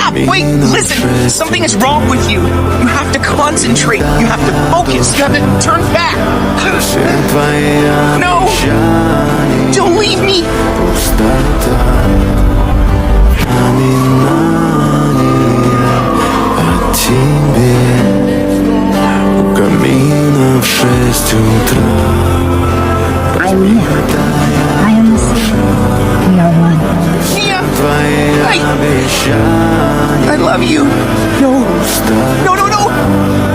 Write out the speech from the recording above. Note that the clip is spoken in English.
stop! Wait, listen! Something is wrong with you. You have to concentrate. You have to focus. You have to turn back. No! Don't leave me! I am the sea. We are one. Mia! I love you. No. No, no, no!